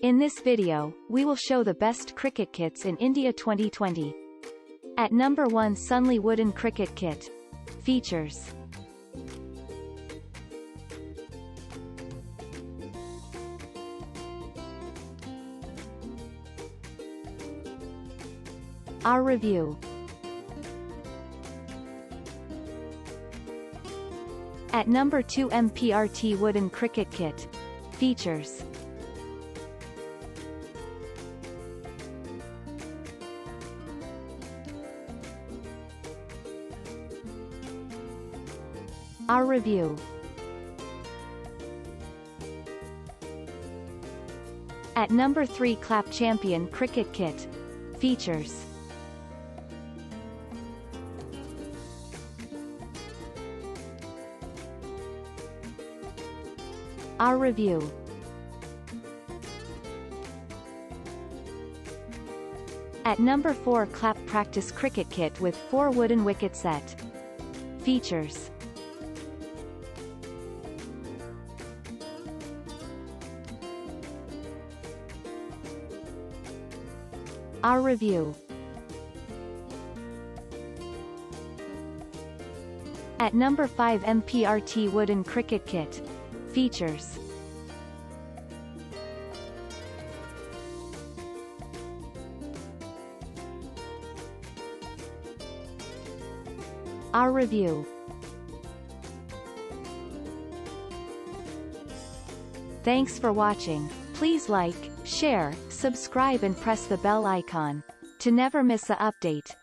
In this video, we will show the best cricket kits in India 2020. At number 1, Sunley Wooden Cricket Kit. Features. Our review. At number 2, MPRT Wooden Cricket Kit. Features. Our review. At number 3, Klapp Champion Cricket Kit. Features. Our review. At number 4, Klapp Practice Cricket Kit with 4 wooden wicket set. Features. Our review. At number 5, MPRT Wooden Cricket Kit. Features. Our review. Thanks for watching. Please like, share, subscribe and press the bell icon to never miss an update.